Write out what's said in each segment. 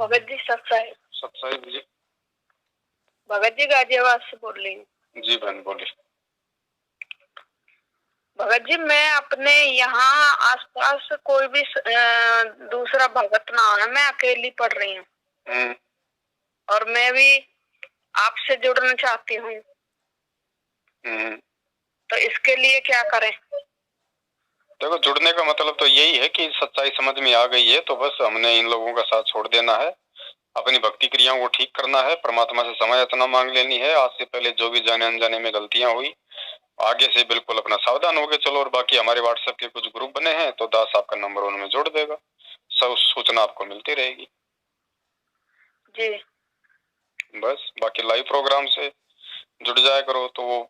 भगत जी सत्साई जी। भगत जी गाजियाबाद से बोल रही हूँ। जी बहन बोलिए। भगत जी मैं अपने यहाँ आसपास कोई भी दूसरा भगत ना है, मैं अकेली पढ़ रही हूँ और मैं भी आपसे जुड़ना चाहती हूँ, तो इसके लिए क्या करें? देखो जुड़ने का मतलब तो यही है कि सच्चाई समझ में आ गई है तो बस हमने इन लोगों का साथ छोड़ देना है, अपनी भक्ति क्रियाओं को ठीक करना है, परमात्मा से समय याचना मांग लेनी है। आज से पहले जो भी जाने अनजाने में गलतियां हुई आगे से बिल्कुल अपना सावधान हो गए चलो। और बाकी हमारे व्हाट्सएप के कुछ ग्रुप बने हैं तो दास आपका नंबर उनमें जोड़ देगा, सब सूचना आपको मिलती रहेगी जी। बस बाकी लाइव प्रोग्राम से जुड़ जाया करो तो वो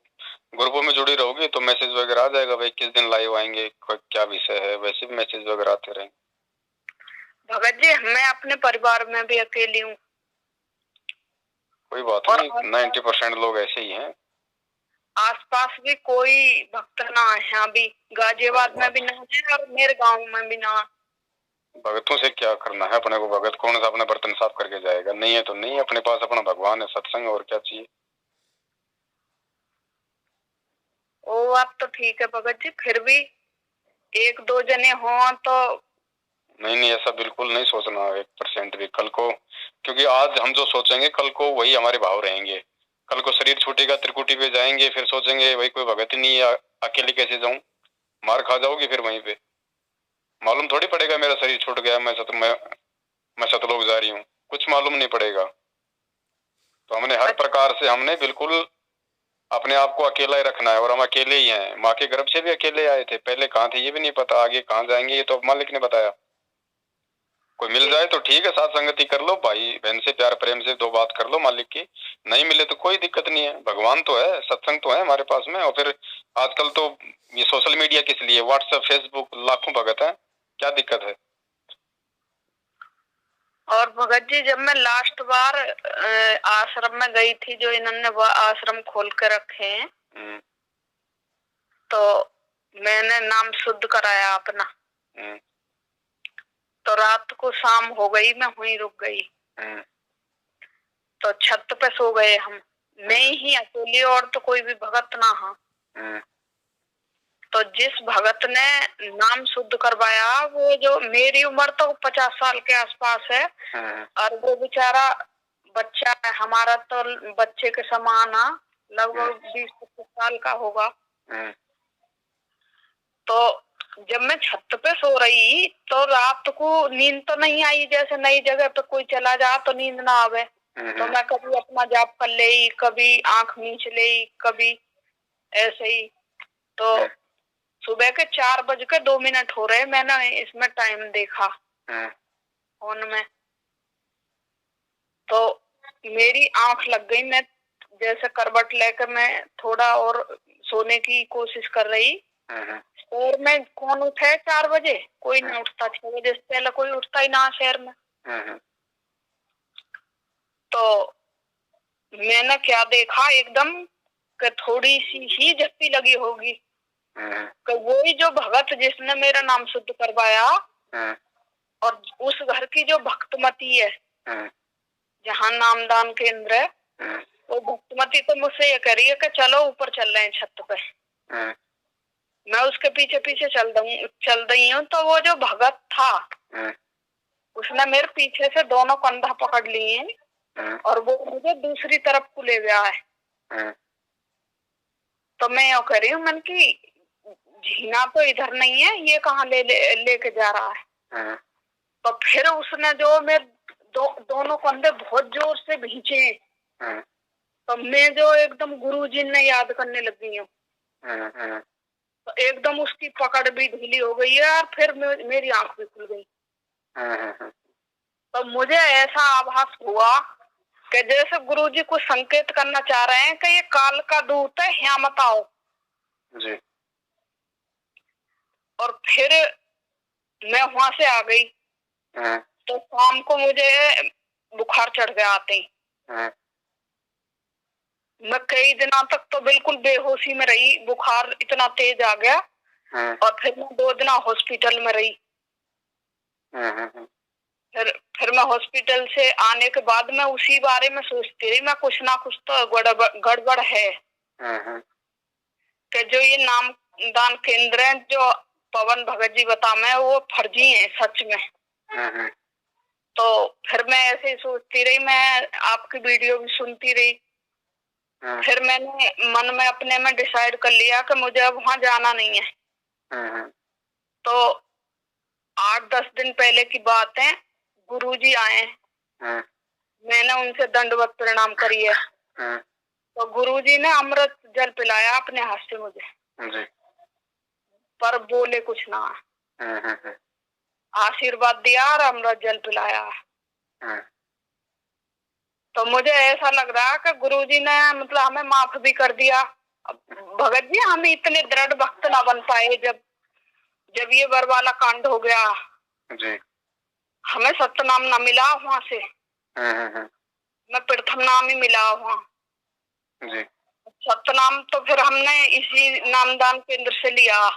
ग्रुपों में जुड़ी रहोगी तो मैसेज वगैरह आ जाएगा भाई किस दिन लाइव आएंगे, क्या विषय है, वैसे भी मैसेज वगैरह आते रहेंगे। भगत जी मैं अपने परिवार में भी अकेली हूँ। कोई बात नहीं, 90% लोग ऐसे ही हैं। आसपास भी कोई भक्त ना है, यहाँ भी गाजियाबाद में भी ना है और मेरे गांव में भी ना। भगतों से क्या करना है अपने को, भगत कौन सा अपना बर्तन साफ करके जाएगा, नहीं है तो नहीं, अपने पास अपना भगवान है, सत्संग, और क्या चाहिए। वो बात तो ठीक है भगत जी, फिर भी एक दो जने हो तो नहीं ऐसा बिल्कुल नहीं सोचना 1% भी कल को, क्योंकि आज हम जो सोचेंगे कल को वही हमारे भाव रहेंगे। कल को शरीर छूटेगा, त्रिकुटी पे जाएंगे, फिर सोचेंगे भाई कोई भगत ही नहीं है, अकेले कैसे जाऊं, मार खा जाओगी फिर वहीं पे। मालूम थोड़ी पड़ेगा मेरा शरीर छूट गया, मैं सतलोक जा रही हूँ, कुछ मालूम नहीं पड़ेगा। तो हमने हर प्रकार से हमने बिल्कुल अपने आप को अकेला ही रखना है, और हम अकेले ही हैं। माँ के गर्भ से भी अकेले आए थे, पहले कहाँ थे ये भी नहीं पता, आगे कहाँ जाएंगे ये तो मालिक ने बताया। कोई मिल जाए तो ठीक है, साथ संगति कर लो, भाई बहन से प्यार प्रेम से 2 बात कर लो मालिक की, नहीं मिले तो कोई दिक्कत नहीं है, भगवान तो है, सत्संग तो है हमारे पास में। और फिर आजकल तो ये सोशल मीडिया किस लिए, व्हाट्सएप फेसबुक लाखों भगत है, क्या दिक्कत है। और भगत जी जब मैं लास्ट बार आश्रम में गई थी, जो इन्होंने वो आश्रम खोल के रखे हैं, तो मैंने नाम शुद्ध कराया अपना, तो रात को शाम हो गई, मैं वहीं रुक गई, तो छत पे सो गए हम, मैं ही अकेली और तो कोई भी भगत ना हा। तो जिस भगत ने नाम शुद्ध करवाया, वो जो मेरी उम्र तो 50 साल के आसपास है, और वो बेचारा बच्चा है, हमारा तो बच्चे के समान है, लगभग 20-25 साल का होगा। तो जब मैं छत पे सो रही तो रात को नींद तो नहीं आई, जैसे नई जगह पे कोई चला जा तो नींद ना आवे, तो मैं कभी अपना जाप कर ले, कभी आंख मीच ले, कभी ऐसे ही। तो सुबह के 4:02 हो रहे, मैंने इसमें टाइम देखा फोन में, तो मेरी आंख लग गई, मैं जैसे करवट लेकर मैं थोड़ा और सोने की कोशिश कर रही, और मैं कौन उठे 4 बजे, कोई ना उठता, 6 बजे से पहले कोई उठता ही ना शहर में। तो मैंने क्या देखा, एकदम कि थोड़ी सी ही झप्पी लगी होगी, कि वही जो भगत जिसने मेरा नाम शुद्ध करवाया, और उस घर की जो भक्तमती है, जहाँ नामदान केंद्र है, वो भक्तमती तो मुझसे ये कह रही है कि चलो ऊपर चल रहे हैं छत पे। मैं उसके पीछे पीछे चल रही हूँ, तो वो जो भगत था उसने मेरे पीछे से दोनों कंधा पकड़ लिए और वो मुझे दूसरी तरफ को ले गया है। तो मैं यो कह रही हूँ, मन की झीना तो इधर नहीं है, ये कहाँ लेके जा रहा है। तो फिर उसने जो मेरे दोनों कंधे बहुत जोर से खींचे, तो मैं जो एकदम गुरुजी ने याद करने लगी हूँ, तो एकदम उसकी पकड़ भी ढीली हो गई है, और फिर मेरी आंख भी खुल गई। तो मुझे ऐसा आभास हुआ कि जैसे गुरुजी को संकेत करना चाह रहे हैं कि ये काल का दूत है, यहाँ मत आओ जी। और फिर मैं वहां से आ गई, तो शाम को मुझे बुखार चढ़ गया आते ही। मैं कई दिनों तक तो बिल्कुल बेहोशी में रही, बुखार इतना तेज आ गया, और फिर मैं 2 दिन हॉस्पिटल में रही। फिर मैं हॉस्पिटल से आने के बाद मैं उसी बारे में सोचती रही, मैं कुछ ना कुछ तो गड़बड़ है कि जो ये नामदान केंद्र है जो पवन भगत जी बता मैं वो फर्जी है सच में। तो फिर मैं ऐसे ही सोचती रही, मैं आपकी वीडियो भी सुनती रही। फिर मैंने मन में अपने में डिसाइड कर लिया कि मुझे अब वहां जाना नहीं है। तो 8-10 दिन पहले की बात है, गुरुजी आए, मैंने उनसे दंडवत प्रणाम करी है। तो गुरुजी ने अमृत जल पिलाया अपने हाथ से मुझे, पर बोले कुछ ना, आशीर्वाद दिया और अमृत जल पिलाया। तो मुझे ऐसा लग रहा कि गुरुजी ने मतलब हमें माफ भी कर दिया। भगत जी हम इतने दृढ़ भक्त ना बन पाए जब ये बरवाला कांड हो गया जी, हमें सतनाम ना मिला वहां से, मैं प्रथम नाम ही मिला वहां जी। सतनाम तो फिर हमने इसी नामदान केंद्र से लिया।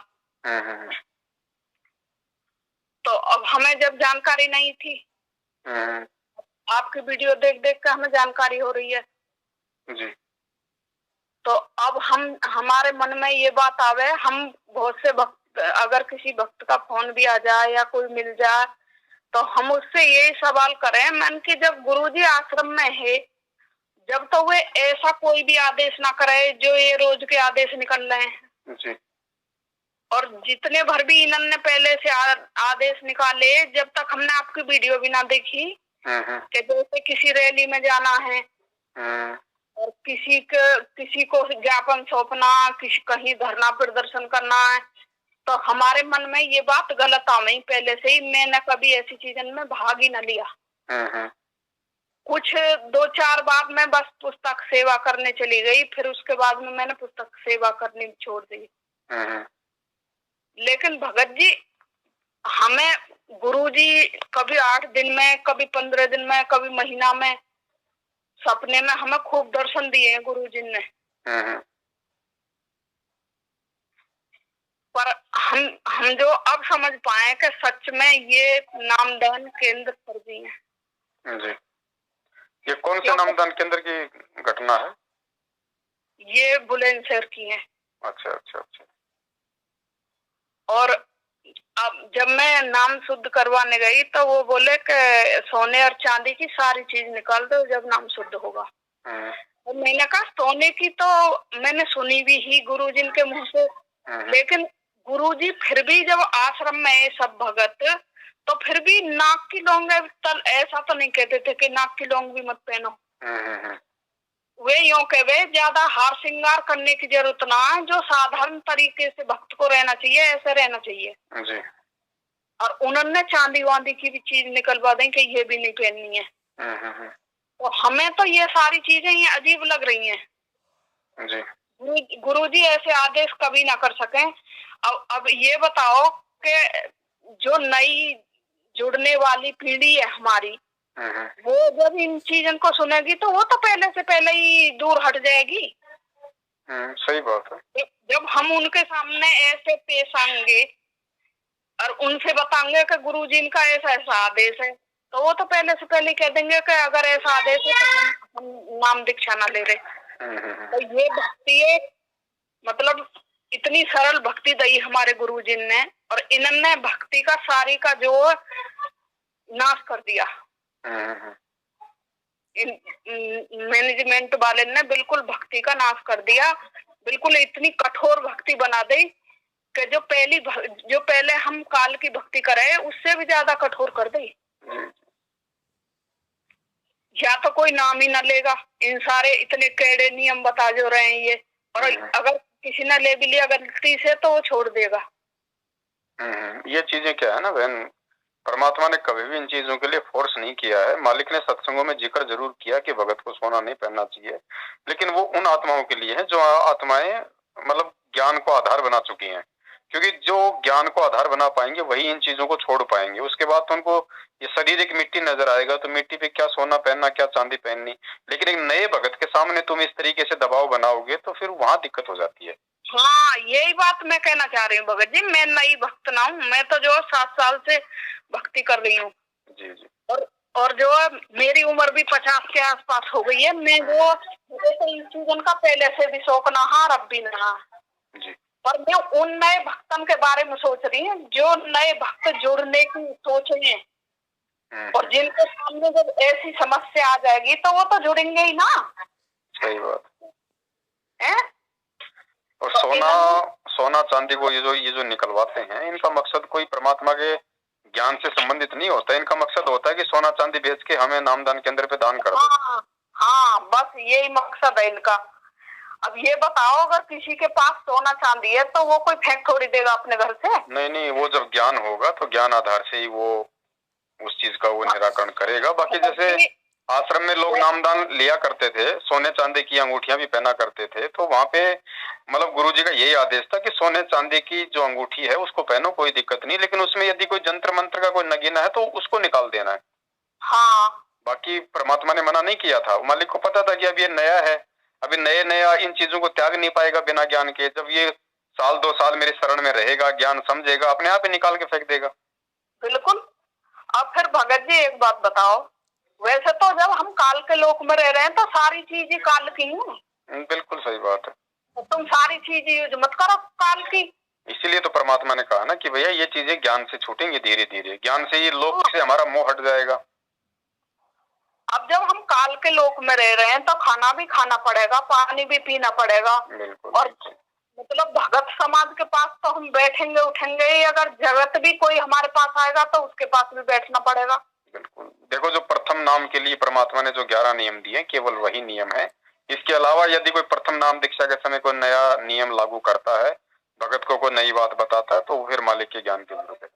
तो अब हमें जब जानकारी नहीं थी, आपकी वीडियो देख देख कर हमें जानकारी हो रही है जी। तो अब हमारे मन में ये बात आवे, हम बहुत से भक्त, अगर किसी भक्त का फोन भी आ जाए या कोई मिल जाए तो हम उससे यही सवाल करें मन कि जब गुरुजी आश्रम में है, जब तो वे ऐसा कोई भी आदेश ना करे जो ये रोज के आदेश निकल रहे हैं जी। और जितने भर भी इन्होंने पहले से आदेश निकाले, जब तक हमने आपकी वीडियो भी ना देखी कि जैसे किसी रैली में जाना है और किसी को ज्ञापन सौंपना, किसी कहीं धरना प्रदर्शन करना है, तो हमारे मन में ये बात गलत आ गई पहले से ही। मैंने कभी ऐसी चीजों में भाग ही न लिया। कुछ 2-4 बार मैं बस पुस्तक सेवा करने चली गई, फिर उसके बाद में मैंने पुस्तक सेवा करनी छोड़ दी। लेकिन भगत जी हमें गुरुजी कभी 8 दिन में, कभी 15 दिन में, कभी महीना में, सपने में हमें खूब दर्शन दिए हैं गुरुजी ने। पर हम जो अब समझ पाए कि सच में ये नामदान केंद्र फर्जी है जी। ये कौन से नामदान केंद्र की घटना है? ये बुलंदशहर की है। अच्छा अच्छा अच्छा। और अब जब मैं नाम शुद्ध करवाने गई तो वो बोले कि सोने और चांदी की सारी चीज निकाल दो जब नाम शुद्ध होगा। और मैंने कहा सोने की तो मैंने सुनी भी ही गुरुजी के मुंह से, लेकिन गुरुजी फिर भी जब आश्रम में है सब भगत, तो फिर भी नाक की लौंग ऐसा तो नहीं कहते थे कि नाक की लौंग भी मत पहनो। वे यूं कहे ज्यादा हार श्रृंगार करने की जरूरत ना है, जो साधारण तरीके से भक्त को रहना चाहिए ऐसे रहना चाहिए जी। और उन्होंने चांदी वांदी की भी चीज निकलवा दें कि ये भी नहीं पहननी है। तो हमें तो ये सारी चीजें ये अजीब लग रही हैं जी। गुरुजी ऐसे आदेश कभी ना कर सकें। अब ये बताओ कि जो नई जुड़ने वाली पीढ़ी है हमारी, वो जब इन चीजों को सुनेगी तो वो तो पहले से पहले ही दूर हट जाएगी। सही बात है। जब हम उनके सामने ऐसे पेश आएंगे और उनसे बताएंगे कि गुरुजी का ऐसा ऐसा आदेश है, तो वो तो पहले से पहले कह देंगे कि अगर ऐसा आदेश है तो हम नाम दीक्षा ना ले रहे। तो ये भक्ति है, मतलब इतनी सरल भक्ति दी हमारे गुरुजी ने, और इन्होंने भक्ति का सारी का जो नाश कर दिया। मैनेजमेंट वाले ने बिल्कुल भक्ति का नाश कर दिया, बिल्कुल इतनी कठोर भक्ति बना दी कि जो पहले हम काल की भक्ति करे उससे भी ज्यादा कठोर कर दी। या तो कोई नाम ही ना लेगा, इन सारे इतने कड़े नियम बता जो रहे हैं ये, और अगर किसी ने ले भी लिया गलती से तो वो छोड़ देगा। ये चीजें क्या है ना बहन, परमात्मा ने कभी भी इन चीजों के लिए फोर्स नहीं किया है। मालिक ने सत्संगों में जिक्र जरूर किया कि भगत को सोना नहीं पहनना चाहिए, लेकिन वो उन आत्माओं के लिए है जो आत्माएं मतलब ज्ञान को आधार बना चुकी हैं, क्योंकि जो ज्ञान को आधार बना पाएंगे वही इन चीजों को छोड़ पाएंगे। उसके बाद तो उनको ये शारीरिक मिट्टी नजर आएगा, तो मिट्टी पे क्या सोना पहनना क्या चांदी पहननी। लेकिन एक नए भगत के सामने तुम इस तरीके से दबाव बनाओगे तो फिर वहां दिक्कत हो जाती है। हाँ, यही बात मैं कहना चाह रही हूँ भगत जी, मैं नई भक्त ना हूँ, मैं तो जो 7 साल से भक्ति कर रही हूँ जी जी। और जो है मेरी उम्र भी 50 के आसपास हो गई है। मैं वो मुझे तो इस सीजन का पहले से भी शौक ना हा, अब भी ना। पर मैं उन नए भक्तन के बारे में सोच रही हूँ जो नए भक्त जुड़ने की सोच में, और जिनके सामने जब ऐसी समस्या आ जाएगी तो वो तो जुड़ेंगे ही ना। सही बात है। और सोना चांदी को ये जो निकलवाते हैं, इनका मकसद कोई परमात्मा के ज्ञान से संबंधित नहीं होता। इनका मकसद होता है कि सोना चांदी बेच के हमें नामदान केंद्र पे दान कर दो। हाँ, बस यही मकसद है इनका। अब ये बताओ, अगर किसी के पास सोना चांदी है तो वो कोई फेंक थोड़ी देगा अपने घर से। नहीं, वो जब ज्ञान होगा तो ज्ञान आधार से ही वो उस चीज का वो निराकरण करेगा। बाकी जैसे आश्रम में लोग नामदान लिया करते थे, सोने चांदी की अंगूठियां भी पहना करते थे, तो वहां पे मतलब गुरुजी का यही आदेश था कि सोने चांदी की जो अंगूठी है उसको पहनो, कोई दिक्कत नहीं, लेकिन उसमें यदि कोई जंत्र मंत्र का कोई नगीना है तो उसको निकाल देना है। हाँ। बाकी परमात्मा ने मना नहीं किया था। मालिक को पता था कि अब ये नया है, अभी नया इन चीजों को त्याग नहीं पाएगा बिना ज्ञान के। जब ये 1-2 साल मेरे शरण में रहेगा, ज्ञान समझेगा, अपने आप ही निकाल के फेंक देगा। बिल्कुल। अब फिर भगत जी एक बात बताओ, वैसे तो जब हम काल के लोक में रह रहे हैं तो सारी चीजें काल की हैं। बिल्कुल सही बात है। तो तुम सारी चीजें यूज मत करो काल की। इसीलिए तो परमात्मा ने कहा ना कि भैया ये चीजें ज्ञान से छूटेंगी धीरे धीरे, ज्ञान से ये लोक से हमारा मोह हट जाएगा। अब जब हम काल के लोक में रह रहे हैं तो खाना भी खाना पड़ेगा, पानी भी पीना पड़ेगा। और मतलब भगत समाज के पास तो हम बैठेंगे उठेंगे ही, अगर जगत भी कोई हमारे पास आएगा तो उसके पास भी बैठना पड़ेगा। बिल्कुल। देखो, जो प्रथम नाम के लिए परमात्मा ने जो 11 नियम दिए, केवल वही नियम है। इसके अलावा यदि कोई प्रथम नाम दीक्षा के समय कोई नया नियम लागू करता है, भगत को कोई नई बात बताता है, तो फिर मालिक के ज्ञान के विरुद्ध है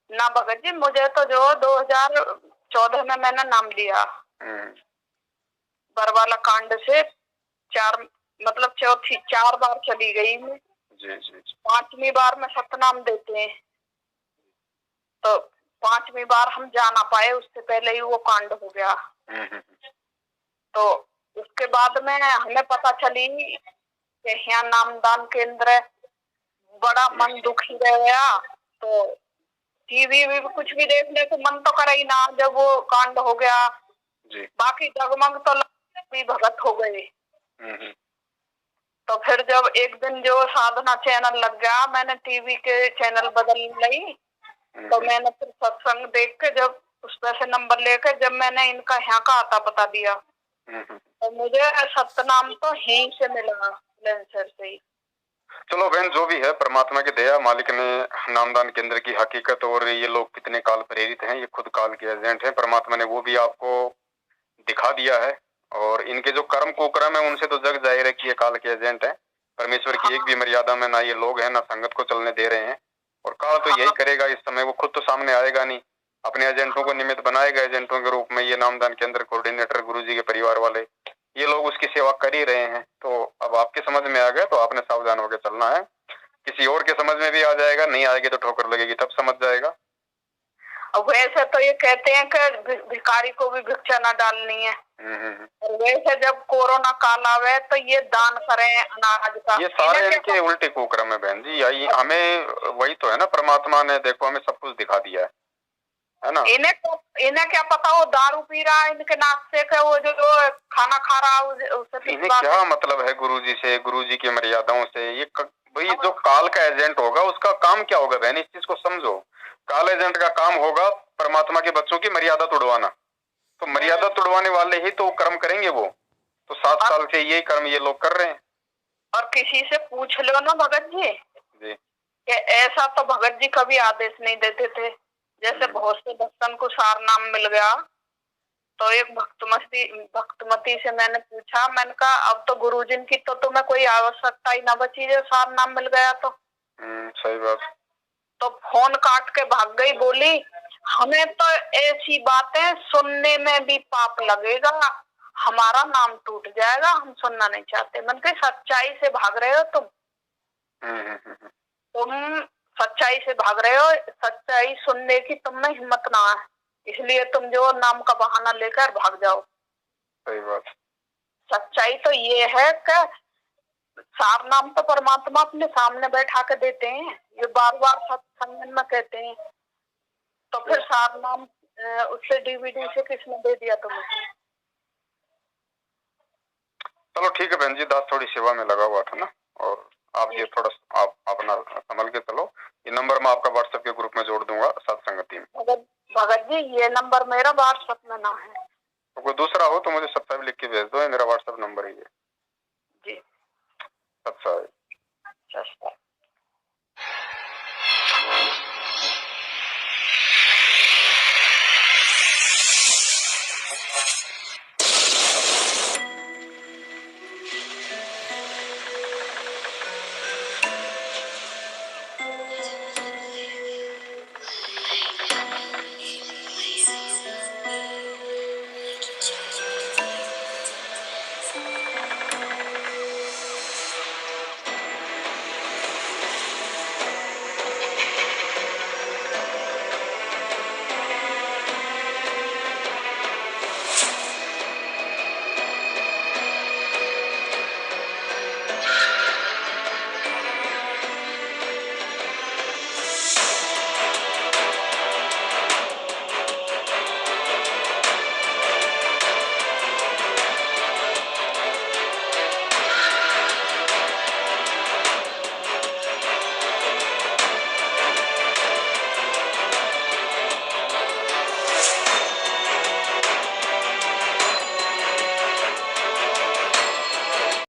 ना। भगत जी मुझे तो जो 2014 में मैंने नाम लिया, बरवाला कांड से 4 बार चली गई मैं। जी। 5वीं बार में सतनाम देते हैं, तो 5वीं बार हम जा ना पाए, उससे पहले ही वो कांड हो गया। तो उसके बाद में हमें पता चली कि यहाँ नामदान केंद्र, बड़ा मन दुखी रह गया। तो टीवी भी कुछ भी देखने को मन तो करे ही ना जब वो कांड हो गया जी। बाकी जगमग तो भी भगत हो गए। तो फिर जब एक दिन जो साधना चैनल लग गया, मैंने टीवी के चैनल बदल ली। तो मैंने फिर सत्संग देख के जब उस पर से नंबर लेकर जब मैंने इनका यहाँ का आता पता दिया, तो मुझे सतनाम तो यहीं से मिला, लेंसर से ही। चलो बहन, जो भी है परमात्मा की दया, मालिक ने नामदान केंद्र की हकीकत और ये लोग कितने काल प्रेरित हैं, ये खुद काल के एजेंट हैं, परमात्मा ने वो भी आपको दिखा दिया है। और इनके जो कर्म कुकर्म है उनसे तो जग जाहिर है कि ये काल के एजेंट है। परमेश्वर की एक भी मर्यादा में ना ये लोग हैं, ना संगत को चलने दे रहे हैं। और काल तो यही करेगा इस समय, वो खुद तो सामने आएगा नहीं, अपने एजेंटों को निमित्त बनाएगा एजेंटों के रूप में। ये नामदान केंद्र कोऑर्डिनेटर गुरुजी के परिवार वाले, ये लोग उसकी सेवा कर ही रहे हैं। तो अब आपके समझ में आ गया तो आपने सावधान होकर चलना है। किसी और के समझ में भी आ जाएगा, नहीं आएगी तो ठोकर लगेगी, तब समझ जाएगा। वैसे तो ये कहते हैं कि भिखारी को भी भिक्षा न डालनी है। और वैसे जब कोरोना काल आवे तो ये दान करें अनाज का। ये सारे इनके उल्टे कुकर्म है बहन जी। यही हमें वही तो है ना, परमात्मा ने देखो हमें सब कुछ दिखा दिया है ना। इन्हें क्या पता वो दारू पी रहा है इनके नाक से, वो जो खाना खा रहा है उससे इन्हें क्या मतलब है गुरुजी से, गुरुजी की मर्यादाओं से। ये भाई जो काल का एजेंट होगा उसका काम क्या होगा बहन, इस चीज को समझो। काल एजेंट का काम होगा परमात्मा के बच्चों की मर्यादा तोड़वाना। तो मर्यादा तोड़वाने वाले ही तो कर्म करेंगे वो। तो 7 साल से यही कर्म ये लोग कर रहे हैं। और किसी से पूछ लो ना भगत जी कि ऐसा तो भगत जी कभी आदेश नहीं देते थे। जैसे बहुत से भक्तन को सार नाम मिल गया, तो एक भक्तमती से मैंने पूछा, मैंने कहा अब तो गुरुजी की तो तुम्हें कोई आवश्यकता ही ना बची जो सार नाम मिल गया तो। सही बात। तो फोन काट के भाग गई, बोली हमें तो ऐसी बातें सुनने में भी पाप लगेगा, हमारा नाम टूट जाएगा, हम सुनना नहीं चाहते। मैंने कहा सच्चाई से भाग रहे हो तुम सच्चाई से भाग रहे हो, सच्चाई सुनने की तुम में हिम्मत ना है, इसलिए तुम जो नाम का बहाना लेकर भाग जाओ। सही बात। सच्चाई तो ये है कि सार नाम तो परमात्मा अपने सामने बैठा के देते हैं, ये बार बार सत्संग में कहते हैं। तो फिर सार नाम उससे डीवीडी से किसने दे दिया तुम्हें? चलो ठीक है बहन जी, दास थोड़ी सेवा में लगा हुआ था ना, और आप ये थोड़ा आप अपना संभल के चलो। ये नंबर मैं आपका व्हाट्सएप के ग्रुप में जोड़ दूंगा सत्संगति में। भगत जी ये नंबर मेरा व्हाट्सएप में ना है, तो कोई दूसरा हो तो मुझे सत्संग लिख के भेज दो, ये मेरा व्हाट्सएप